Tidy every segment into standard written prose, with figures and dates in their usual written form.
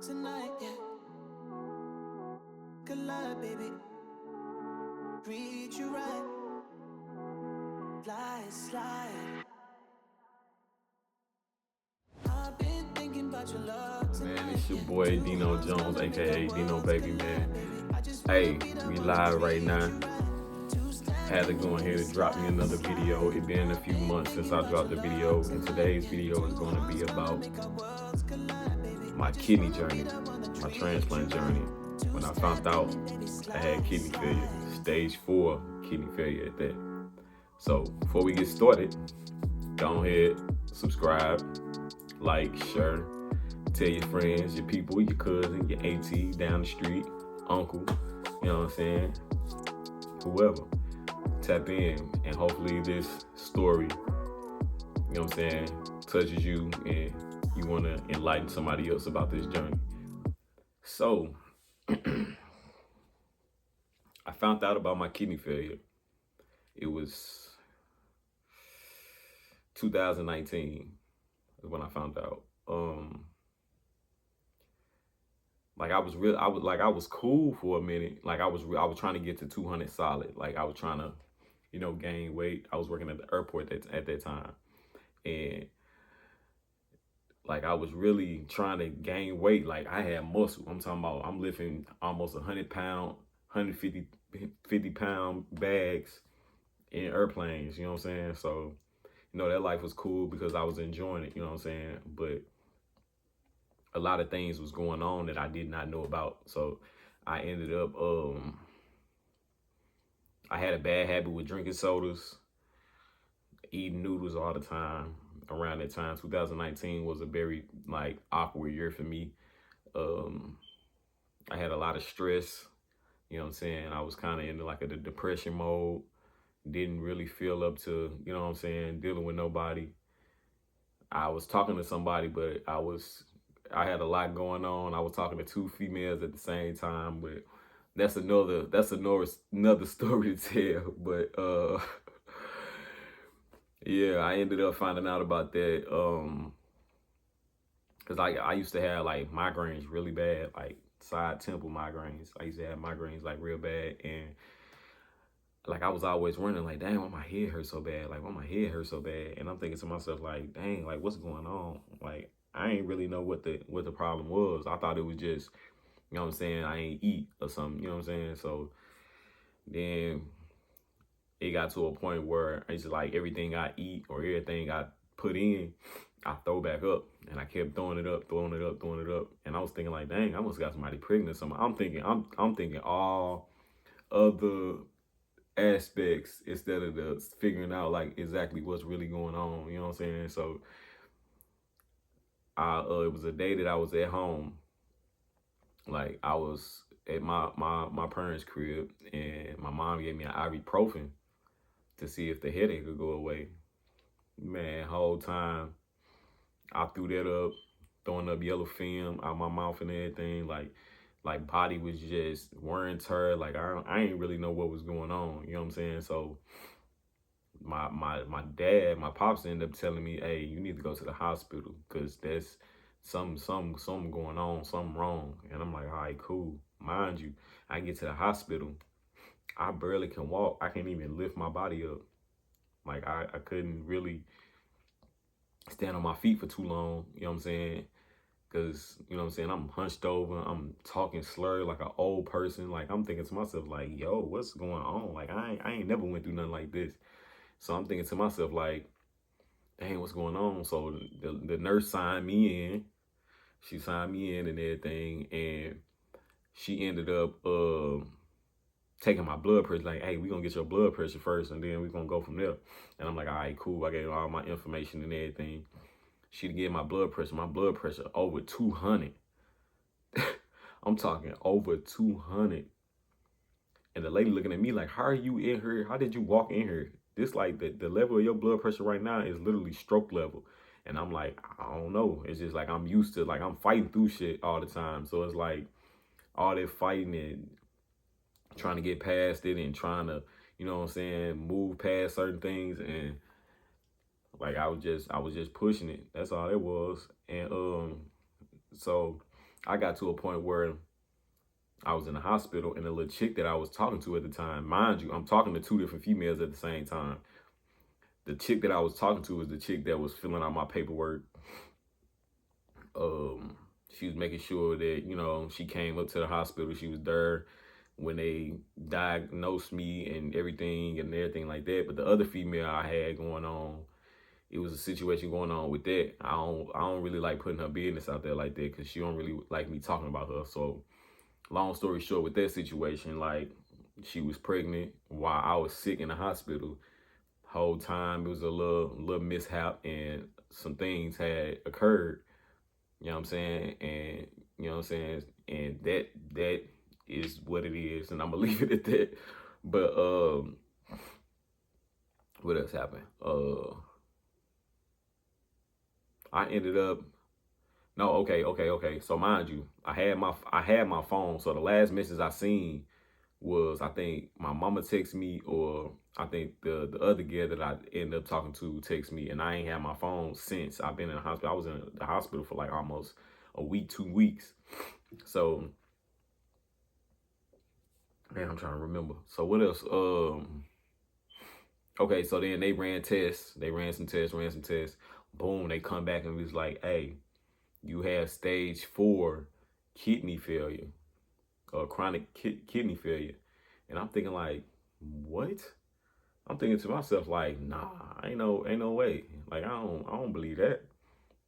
tonight, yeah. Good luck, baby. Treat you right. Slide. I've been thinking about your love tonight. Man, it's your boy DeNo Jonez, aka DeNo Baby Man. Hey, we live right now. Had to go ahead and drop me another video. It been a few months since I dropped the video, and today's video is going to be about my kidney journey, my transplant journey. When I found out I had kidney failure, stage 4 kidney failure at that. So before we get started, go ahead, subscribe, like, share, tell your friends, your people, your cousin, your auntie down the street, uncle, you know what I'm saying, whoever. Tap in, and hopefully this story, you know what I'm saying, touches you and you want to enlighten somebody else about this journey. So I found out about my kidney failure. It was 2019 is when I found out. Like I was cool for a minute. Like I was trying to get to 200 solid. Like I was trying to, gain weight. I was working at the airport at that time, and like I was really trying to gain weight. Like I had muscle. I'm talking about I'm lifting almost 100-pound, 150-pound bags in airplanes. You know what I'm saying? So, that life was cool because I was enjoying it. You know what I'm saying? But a lot of things was going on that I did not know about. So I ended up, I had a bad habit with drinking sodas, eating noodles all the time. Around that time, 2019 was a very awkward year for me. I had a lot of stress, you know what I'm saying? I was kind of into a depression mode. Didn't really feel up to, you know what I'm saying, dealing with nobody. I was talking to somebody, but I had a lot going on. I was talking to 2 females at the same time, but that's another story to tell. But yeah, I ended up finding out about that because I used to have migraines really bad, like side temple migraines. I used to have migraines real bad, and I was always wondering damn, why my head hurts so bad? Why my head hurts so bad? And I'm thinking to myself dang, what's going on? I ain't really know what the problem was. I thought it was just, you know what I'm saying, I ain't eat or something, you know what I'm saying? So then it got to a point where it's everything I eat or everything I put in, I throw back up. And I kept throwing it up. And I was thinking dang, I must got somebody pregnant or something. I'm thinking all other aspects instead of the figuring out exactly what's really going on, you know what I'm saying? So it was a day that I was at home. I was at my parents' crib, and my mom gave me an ibuprofen to see if the headache could go away. Man, whole time I threw that up, throwing up yellow film out my mouth and everything. Body was just wearing tear. I ain't really know what was going on. You know what I'm saying? So my dad, my pops ended up telling me, hey, you need to go to the hospital because there's something going on, something wrong. And I'm like, all right, cool. Mind you, I get to the hospital, I barely can walk. I can't even lift my body up. I couldn't really stand on my feet for too long, you know what I'm saying? Because, you know what I'm saying, I'm hunched over, I'm talking slurred like an old person. I'm thinking to myself, yo, what's going on? I ain't never went through nothing like this. So I'm thinking to myself, dang, what's going on? So the nurse signed me in. She signed me in and everything. And she ended up taking my blood pressure. Hey, we're going to get your blood pressure first, and then we're going to go from there. And I'm like, all right, cool. I gave all my information and everything. She gave my blood pressure over 200. I'm talking over 200. And the lady looking at me how are you in here? How did you walk in here? This the level of your blood pressure right now is literally stroke level. And I'm I don't know. It's just I'm used to I'm fighting through shit all the time. So it's all that fighting and trying to get past it and trying to, you know what I'm saying, move past certain things. And I was just pushing it. That's all it was. And so I got to a point where I was in the hospital, and the little chick that I was talking to at the time, mind you, I'm talking to two different females at the same time. The chick that I was talking to was the chick that was filling out my paperwork. Um, she was making sure that, you know, she came up to the hospital. She was there when they diagnosed me and everything like that. But the other female I had going on, it was a situation going on with that. I don't really like putting her business out there like that because she don't really like me talking about her. So long story short, with that situation, like, she was pregnant while I was sick in the hospital. Whole time it was a little mishap, and some things had occurred. You know what I'm saying? And you know what I'm saying? And that is what it is, and I'm gonna leave it at that. But what else happened? I ended up no, okay. So mind you, I had my phone. So the last message I seen was, I think my mama texted me, or I think the other girl that I ended up talking to texted me, and I ain't had my phone since I've been in the hospital. I was in the hospital for like almost a week, 2 weeks. So man, I'm trying to remember. So what else? Okay, so then they ran tests. They ran some tests. Boom, they come back and was like, hey, you have stage 4 kidney failure, or chronic kidney failure. And I'm thinking like, what? I'm thinking to myself like, nah, ain't no way. Like I don't believe that.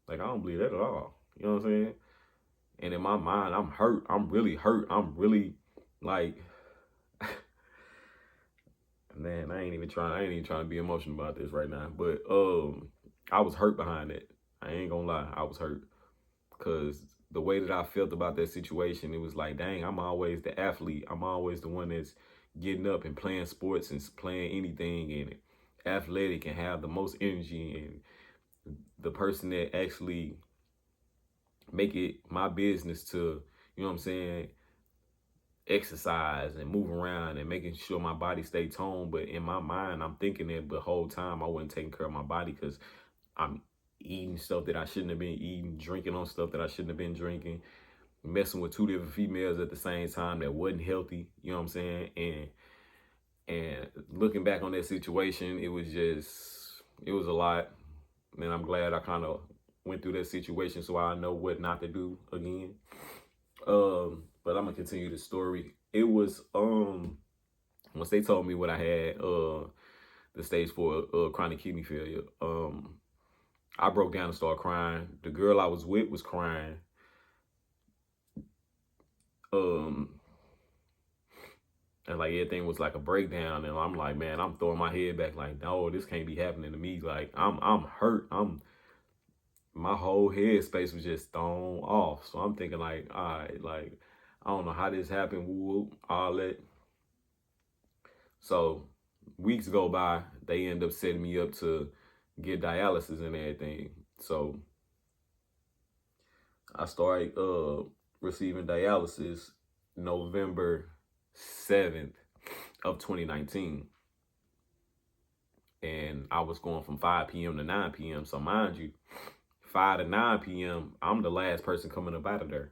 Like I don't believe that at all. You know what I'm saying? And in my mind, I'm hurt. I'm really hurt. I'm really like, man, I ain't even trying to be emotional about this right now. But I was hurt behind it. I ain't gonna lie, I was hurt. Cause the way that I felt about that situation, it was like, dang, I'm always the athlete. I'm always the one that's getting up and playing sports and playing anything and athletic and have the most energy, and the person that actually make it my business to, you know what I'm saying, exercise and move around and making sure my body stay toned. But in my mind, I'm thinking that the whole time I wasn't taking care of my body, because I'm eating stuff that I shouldn't have been eating, drinking on stuff that I shouldn't have been drinking, messing with two different females at the same time that wasn't healthy. You know what I'm saying? And looking back on that situation, it was a lot. And I'm glad I kind of went through that situation so I know what not to do again. But I'm gonna continue the story. It was once they told me what I had, the stage 4 chronic kidney failure, I broke down and started crying. The girl I was with was crying. Um, and like everything was like a breakdown, and I'm like, man, I'm throwing my head back like, no, this can't be happening to me. Like I'm hurt. My whole head space was just thrown off. So I'm thinking like, all right, like I don't know how this happened. Whoop, all that. So weeks go by, they end up setting me up to get dialysis and everything. So I started receiving dialysis November 7th of 2019. And I was going from 5 p.m. to 9 p.m. So mind you, 5 to 9 p.m., I'm the last person coming up out of there.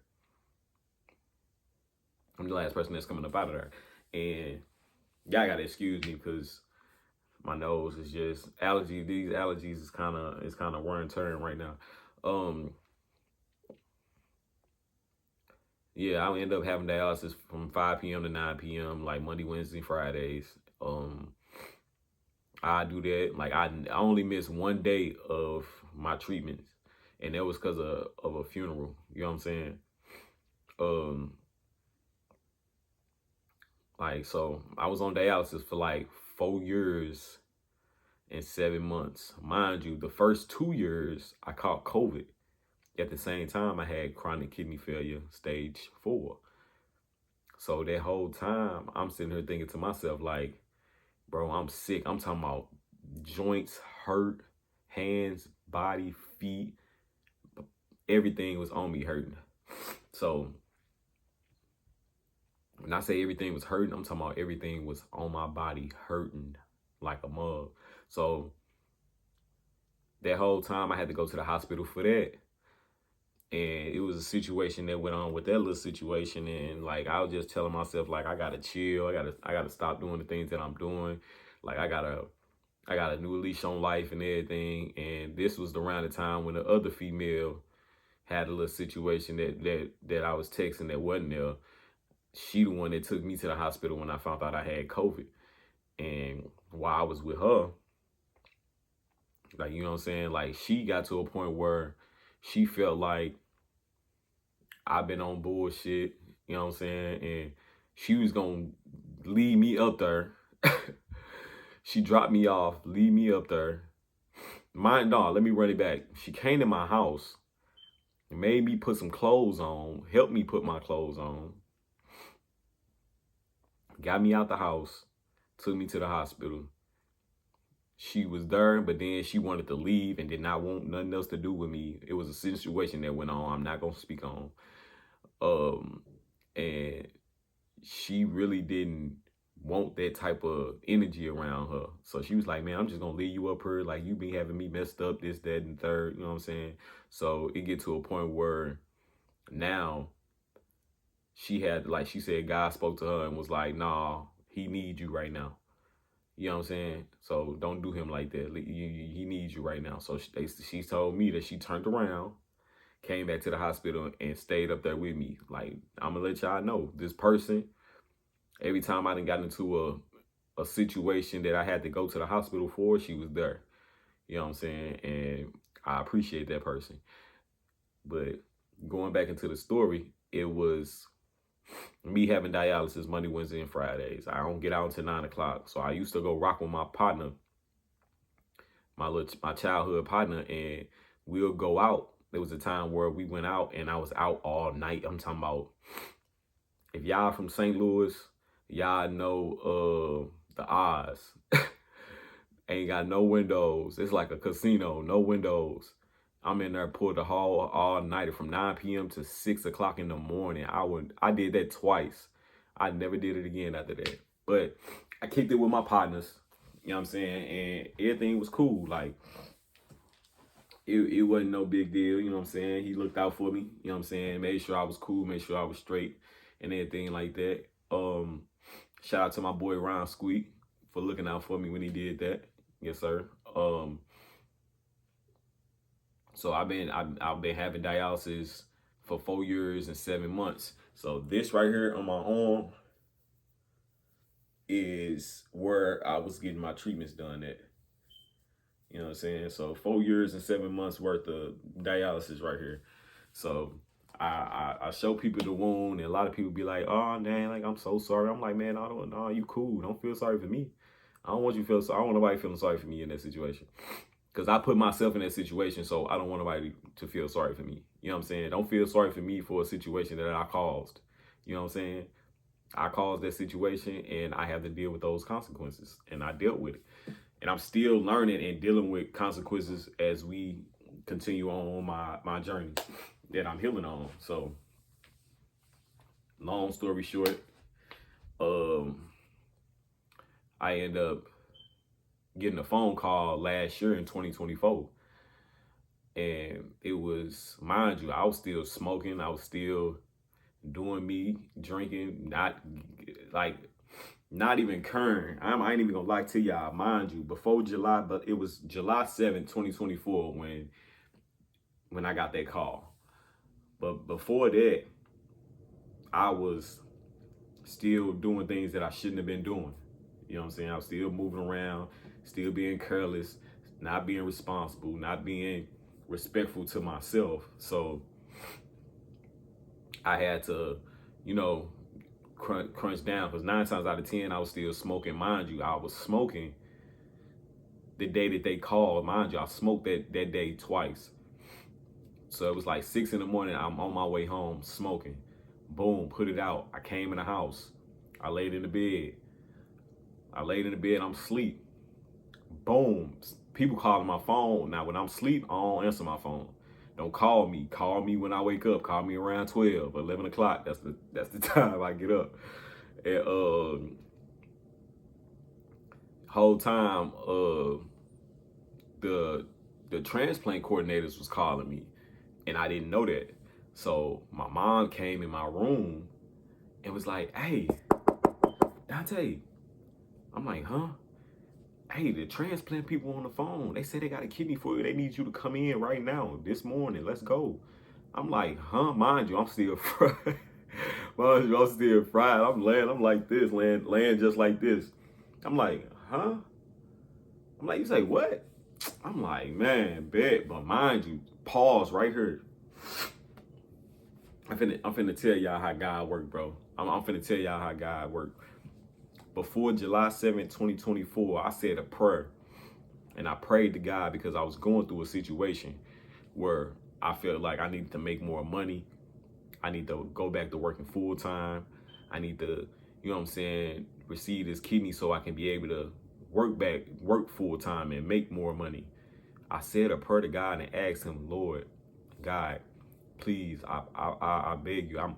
I'm the last person that's coming up out of there. And y'all gotta excuse me because my nose is just allergy. These allergies is kind of wear and turn right now. Yeah, I end up having dialysis from 5 p.m. to 9 p.m. like Monday, Wednesday, Fridays. I do that. Like I only missed one day of my treatments, and that was because of a funeral. You know what I'm saying? Um, like so, I was on dialysis for like 4 years and 7 months. Mind you, the first 2 years I caught COVID. At the same time, I had chronic kidney failure, stage 4. So that whole time, I'm sitting here thinking to myself, like, bro, I'm sick. I'm talking about joints hurt, hands, body, feet. Everything was on me hurting. So when I say everything was hurting, I'm talking about everything was on my body hurting like a mug. So that whole time I had to go to the hospital for that. And it was a situation that went on with that little situation, and like I was just telling myself like I gotta chill, I gotta stop doing the things that I'm doing, like I got a new leash on life and everything. And this was around the time when the other female had a little situation that I was texting that wasn't there. She the one that took me to the hospital when I found out I had COVID. And while I was with her, like, you know what I'm saying, like she got to a point where she felt like I've been on bullshit, you know what I'm saying? And she was gonna leave me up there. She dropped me off, leave me up there. Let me run it back. She came to my house, made me put some clothes on, helped me put my clothes on, got me out the house, took me to the hospital. She was there, but then she wanted to leave and did not want nothing else to do with me. It was a situation that went on. I'm not gonna speak on. And she really didn't want that type of energy around her. So she was like, man, I'm just gonna leave you up here. Like, you be having me messed up, this, that, and third. You know what I'm saying? So it get to a point where now she had, like she said, God spoke to her and was like, nah, he needs you right now. You know what I'm saying? So don't do him like that. He needs you right now. So she told me that she turned around, came back to the hospital, and stayed up there with me. Like, I'm gonna let y'all know, this person, every time I done got into a situation that I had to go to the hospital for, she was there. You know what I'm saying? And I appreciate that person. But going back into the story, it was me having dialysis Monday, Wednesday, and Fridays. I don't get out until 9 o'clock. So I used to go rock with my partner, my childhood partner, and we'll go out. There was a time where we went out and I was out all night. I'm talking about, if y'all from St. Louis, y'all know the Oz. Ain't got no windows. It's like a casino, no windows. I'm in there, pulled the hall all night from 9 p.m. to 6 o'clock in the morning. I did that twice. I never did it again after that. But I kicked it with my partners, you know what I'm saying? And everything was cool. Like, it wasn't no big deal, you know what I'm saying? He looked out for me, you know what I'm saying? Made sure I was cool, made sure I was straight and everything like that. Shout out to my boy Ron Squeak for looking out for me when he did that. Yes, sir. So I've been having dialysis for 4 years and 7 months. So this right here on my arm is where I was getting my treatments done at. You know what I'm saying? So 4 years and 7 months worth of dialysis right here. So I show people the wound, and a lot of people be like, oh dang, like I'm so sorry. I'm like, man, no, you cool. Don't feel sorry for me. I don't want you to feel sorry. I don't want nobody feeling sorry for me in that situation. Because I put myself in that situation, so I don't want nobody to feel sorry for me. You know what I'm saying? Don't feel sorry for me for a situation that I caused. You know what I'm saying? I caused that situation, and I have to deal with those consequences. And I dealt with it. And I'm still learning and dealing with consequences as we continue on my journey that I'm healing on. So, long story short, I end up getting a phone call last year in 2024. And it was, mind you, I was still smoking. I was still doing me, drinking, not even current. I ain't even gonna lie to y'all, mind you, before July, but it was July 7th, 2024 when I got that call. But before that, I was still doing things that I shouldn't have been doing. You know what I'm saying? I was still moving around, still being careless, not being responsible, not being respectful to myself. So I had to, you know, crunch down, because 9 times out of 10, I was still smoking. Mind you, I was smoking the day that they called. Mind you, I smoked that day twice. So it was like 6 in the morning. I'm on my way home smoking. Boom, put it out. I came in the house. I laid in the bed. I'm asleep. Boom. People calling my phone. Now, when I'm asleep, I don't answer my phone. Don't call me. Call me when I wake up. Call me around 12, 11 o'clock. That's the time I get up. And whole time, the transplant coordinators was calling me, and I didn't know that. So my mom came in my room and was like, "Hey, Dante." I'm like, "Huh?" "Hey, the transplant people on the phone. They say they got a kidney for you. They need you to come in right now, this morning. Let's go." I'm like, "Huh?" Mind you, I'm still fried. Mind you, I'm still fried. I'm like this, laying just like this. I'm like, "Huh?" I'm like, "You say what?" I'm like, "Man, bet." But mind you, pause right here. I'm finna tell y'all how God work, bro. I'm finna tell y'all how God work. Before July 7th, 2024, I said a prayer. And I prayed to God because I was going through a situation where I felt like I needed to make more money. I need to go back to working full time. I need to, you know what I'm saying, receive this kidney so I can be able to work full time and make more money. I said a prayer to God and asked him, "Lord, God, please, I beg you. I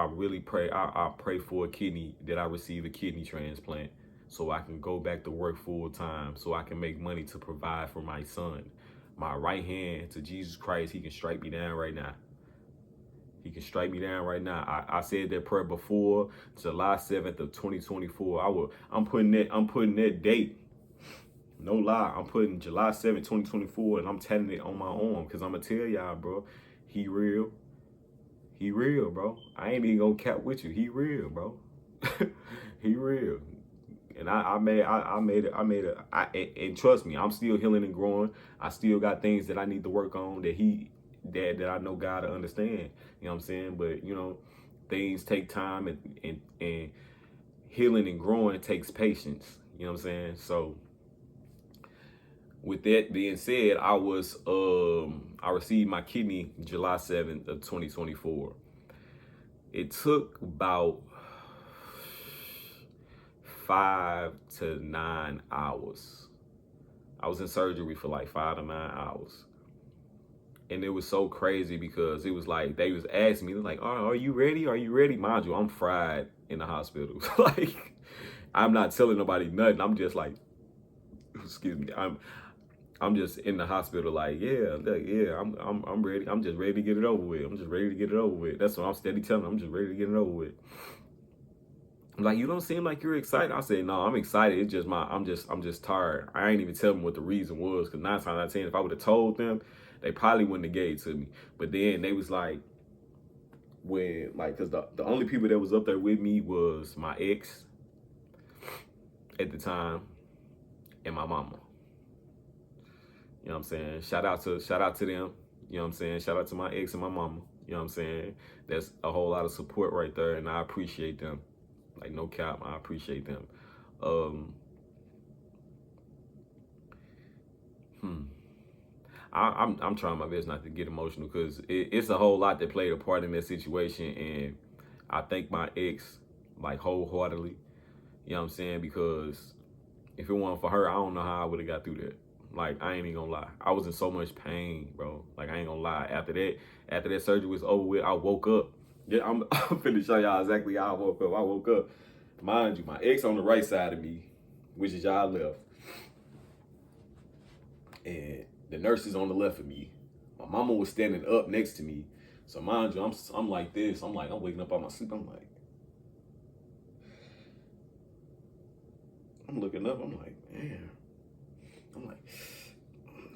really pray. I pray for a kidney, that I receive a kidney transplant so I can go back to work full time, so I can make money to provide for my son. My right hand to Jesus Christ, he can strike me down right now. He can strike me down right now." I said that prayer before July 7th of 2024. I'm putting that date. No lie, I'm putting July 7th, 2024, and I'm tatting it on my arm because I'm gonna tell y'all, bro, he real. He real, bro. I ain't even gonna cap with you. He real, bro. He real. And and trust me, I'm still healing and growing. I still got things that I need to work on that I know God to understand. You know what I'm saying? But things take time, and healing and growing takes patience. You know what I'm saying? So with that being said, I received my kidney July 7th of 2024. It took about 5 to 9 hours. I was in surgery for like 5 to 9 hours. And it was so crazy because it was like they was asking me, like, "Oh, are you ready? Are you ready?" Mind you, I'm fried in the hospital. Like, I'm not telling nobody nothing. I'm just like, excuse me, I'm just in the hospital, like, yeah, I'm ready. I'm just ready to get it over with. I'm just ready to get it over with. That's what I'm steady telling them. I'm just ready to get it over with. I'm like, "You don't seem like you're excited." I said, "No, I'm excited. It's just I'm just tired." I ain't even tell them what the reason was, because 9 times out of 10, if I would have told them, they probably wouldn't have gave it to me. But then they was like, because the only people that was up there with me was my ex at the time and my mama. You know what I'm saying? Shout out to them. You know what I'm saying? Shout out to my ex and my mama. You know what I'm saying? That's a whole lot of support right there, and I appreciate them. Like, no cap, I appreciate them. Um, hmm. I'm trying my best not to get emotional, because it's a whole lot that played a part in that situation, and I thank my ex, like, wholeheartedly. You know what I'm saying? Because if it wasn't for her, I don't know how I would have got through that. Like, I ain't even gonna lie. I was in so much pain, bro. Like, I ain't gonna lie. After that surgery was over with, I woke up. Yeah, I'm finna show y'all exactly how I woke up. I woke up, mind you, my ex on the right side of me, which is y'all left, and the nurse is on the left of me. My mama was standing up next to me. So mind you, I'm like this. I'm waking up out my sleep. I'm looking up. I'm like, man. I'm like,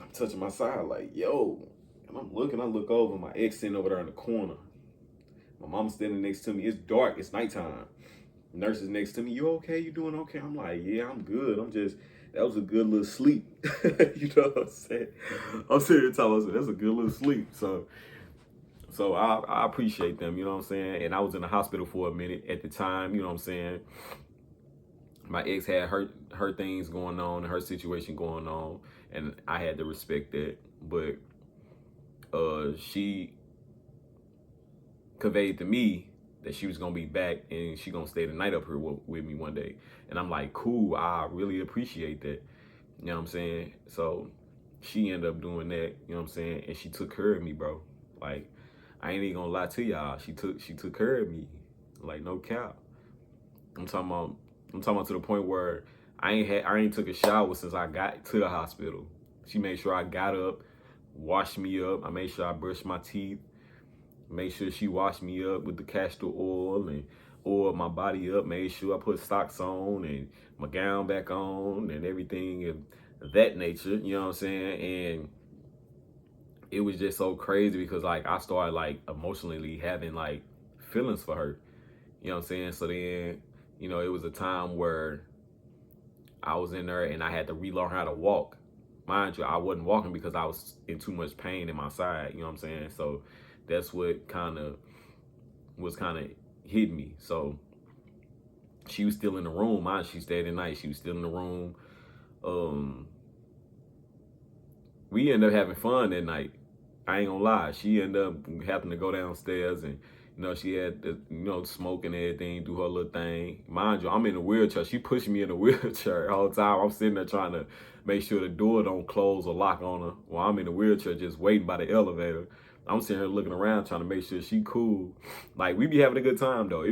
I'm touching my side, like, yo. And I'm looking. I look over. My ex sitting over there in the corner. My mom's standing next to me. It's dark. It's nighttime. Nurse is next to me. "You okay? You doing okay?" I'm like, "Yeah, I'm good. That was a good little sleep." You know what I'm saying? I'm sitting here telling myself, that's a good little sleep. So I appreciate them, you know what I'm saying? And I was in the hospital for a minute at the time, you know what I'm saying? My ex had her things going on, her situation going on, and I had to respect that. But she conveyed to me that she was gonna be back and she gonna stay the night up here with me one day. And I'm like, cool, I really appreciate that. You know what I'm saying? So she ended up doing that, you know what I'm saying? And she took care of me, bro. Like, I ain't even gonna lie to y'all. She took care of me. Like, no cap. I'm talking about to the point where I ain't took a shower since I got to the hospital. She made sure I got up, washed me up. I made sure I brushed my teeth. Made sure she washed me up with the castor oil and oiled my body up. Made sure I put socks on and my gown back on and everything of that nature. You know what I'm saying? And it was just so crazy because like I started like emotionally having like feelings for her. You know what I'm saying? So then, it was a time where I was in there and I had to relearn how to walk. Mind you, I wasn't walking because I was in too much pain in my side. You know what I'm saying? So that's what was kind of hitting me. So she was still in the room. Mind you, she stayed the night. She was still in the room. Um, we ended up having fun that night. I ain't gonna lie. She ended up having to go downstairs and she had to, smoke and everything, do her little thing. Mind you, I'm in a wheelchair. She pushed me in a wheelchair all the time. I'm sitting there trying to make sure the door don't close or lock on her while I'm in a wheelchair just waiting by the elevator. I'm sitting here looking around trying to make sure she cool. Like we be having a good time though.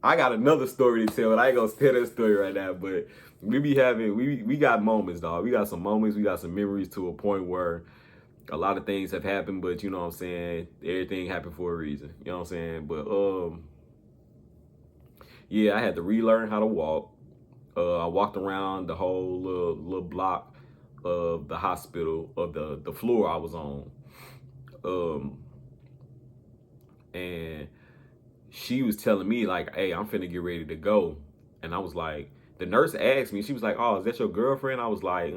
I got another story to tell, and I ain't gonna tell that story right now, but we got moments, dog. We got some moments, we got some memories to a point where a lot of things have happened, but you know what I'm saying, everything happened for a reason. You know what I'm saying? But yeah, I had to relearn how to walk. I walked around the whole little block of the hospital, of the floor I was on. And she was telling me like, hey, I'm finna get ready to go. And I was like, the nurse asked me, she was like, oh, is that your girlfriend? I was like,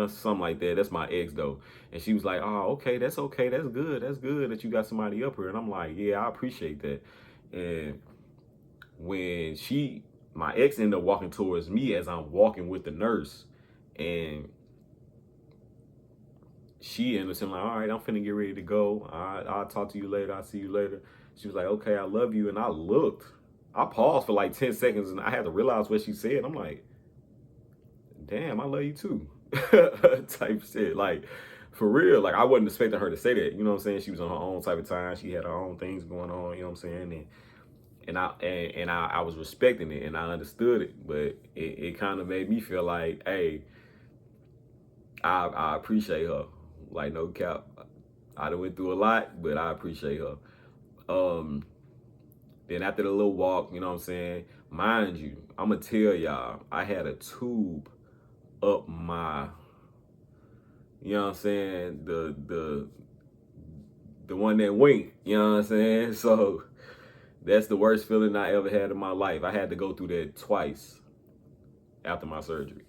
something like that. That's my ex though. And she was like, oh, okay. That's good. That's good that you got somebody up here. And I'm like, yeah, I appreciate that. And when my ex ended up walking towards me as I'm walking with the nurse, and she ended up saying like, all right, I'm finna get ready to go. I'll talk to you later. I'll see you later. She was like, okay, I love you. And I paused for like 10 seconds and I had to realize what she said. I'm like, damn, I love you too. Type shit. Like, for real. Like, I wasn't expecting her to say that. You know what I'm saying? She was on her own type of time. She had her own things going on. You know what I'm saying? I was respecting it and I understood it. But it kind of made me feel like, hey, I appreciate her. Like, no cap. I done went through a lot, but I appreciate her. Then after the little walk, you know what I'm saying? Mind you, I'm gonna tell y'all, I had a tube up my, you know what I'm saying? The one that winked, you know what I'm saying? So that's the worst feeling I ever had in my life. I had to go through that twice after my surgery.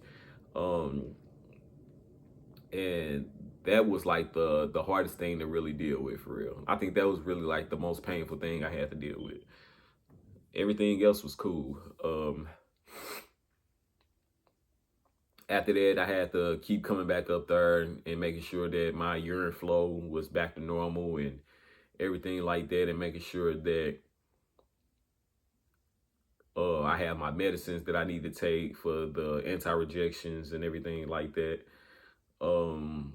And that was like the hardest thing to really deal with, for real. I think that was really like the most painful thing I had to deal with. Everything else was cool. After that, I had to keep coming back up there and making sure that my urine flow was back to normal and everything like that, and making sure that I have my medicines that I need to take for the anti-rejections and everything like that. And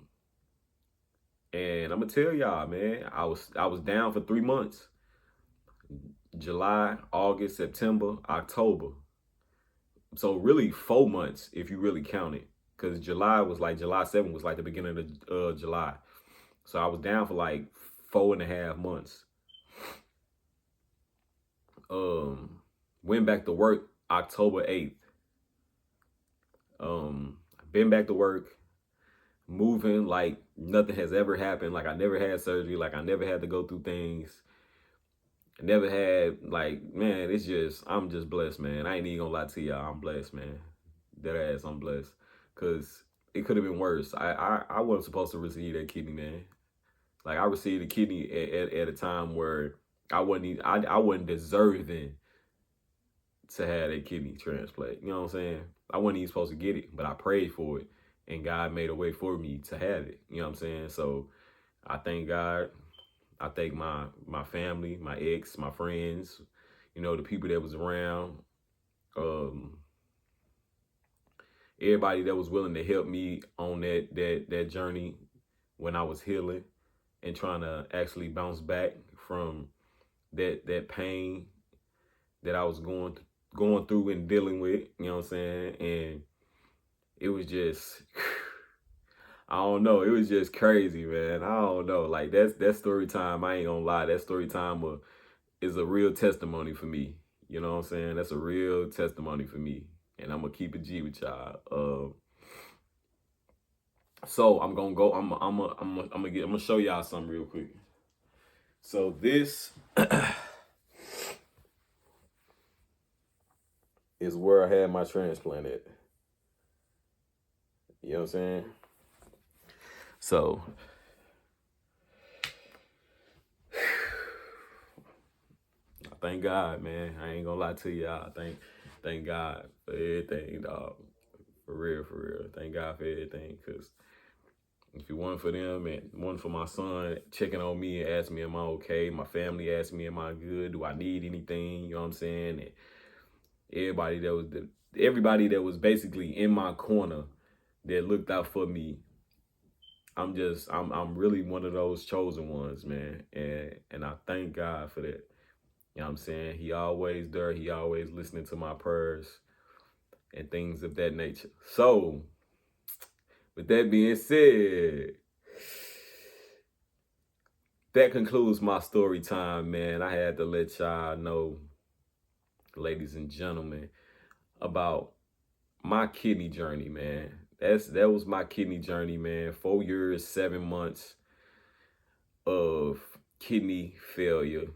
I'm gonna tell y'all, man, I was down for 3 months. July, August, September, October. So really 4 months if you really count it. Because July 7th was like the beginning of July. So I was down for like 4.5 months. Went back to work October 8th. Been back to work, moving like nothing has ever happened. Like I never had surgery. Like I never had to go through things. I never had, like, man, I'm just blessed, man. I ain't even gonna lie to y'all. I'm blessed, man. Dead ass, I'm blessed. Because it could have been worse. I wasn't supposed to receive that kidney, man. Like, I received a kidney at a time where I wasn't deserving to have a kidney transplant. You know what I'm saying? I wasn't even supposed to get it, but I prayed for it. And God made a way for me to have it. You know what I'm saying? So I thank God. I thank my family, my ex, my friends, the people that was around, everybody that was willing to help me on that journey when I was healing and trying to actually bounce back from that pain that I was going through and dealing with. You know what I'm saying? And it was just, I don't know. It was just crazy, man. I don't know. Like that story time. I ain't gonna lie. That story time is a real testimony for me. You know what I'm saying? That's a real testimony for me, and I'm gonna keep it G with y'all. So I'm gonna go. I'm gonna show y'all something real quick. So this is where I had my transplant at. You know what I'm saying? So thank God, man. I ain't gonna lie to y'all. Thank God for everything, dog. For real, for real. Thank God for everything. Cause if it wasn't for them and one for my son checking on me and asking me, am I okay? My family asked me, am I good? Do I need anything? You know what I'm saying? And everybody that was basically in my corner that looked out for me. I'm really one of those chosen ones, man. And I thank God for that. You know what I'm saying? He always there. He always listening to my prayers and things of that nature. So, with that being said, that concludes my story time, man. I had to let y'all know, ladies and gentlemen, about my kidney journey, man. That was my kidney journey, man. 4 years, 7 months of kidney failure.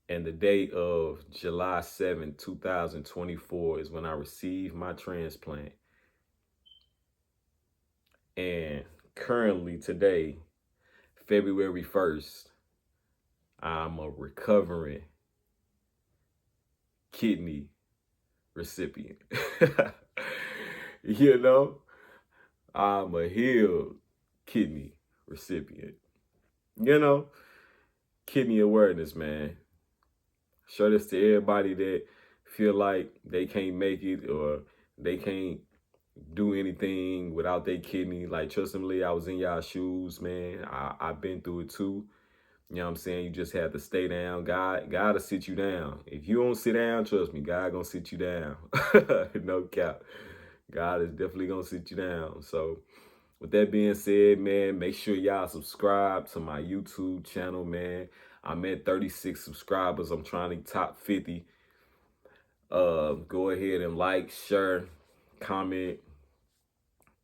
And the date of July 7th, 2024 is when I received my transplant. And currently today, February 1st, I'm a recovering kidney recipient. You know, I'm a healed kidney recipient. You know, kidney awareness, man. Show this to everybody that feel like they can't make it or they can't do anything without their kidney. Like, trust me, I was in y'all shoes, man. I've been through it too. You know what I'm saying? You just have to stay down. God will sit you down. If you don't sit down, trust me, God gonna sit you down. No cap. God is definitely gonna sit you down. So with that being said, man, make sure y'all subscribe to my YouTube channel, man. I'm at 36 subscribers. I'm trying to top 50. Go ahead and like, share, comment.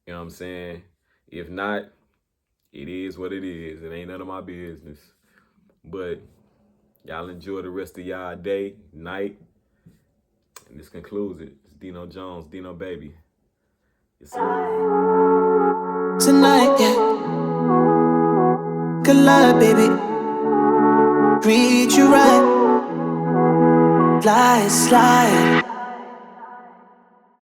You know what I'm saying? If not, it is what it is. It ain't none of my business. But y'all enjoy the rest of y'all day, night. And this concludes it. It's DeNo Jonez, DeNo Baby. Yes, sir. Tonight, yeah. Good luck, baby. Treat you right. Slide, slide.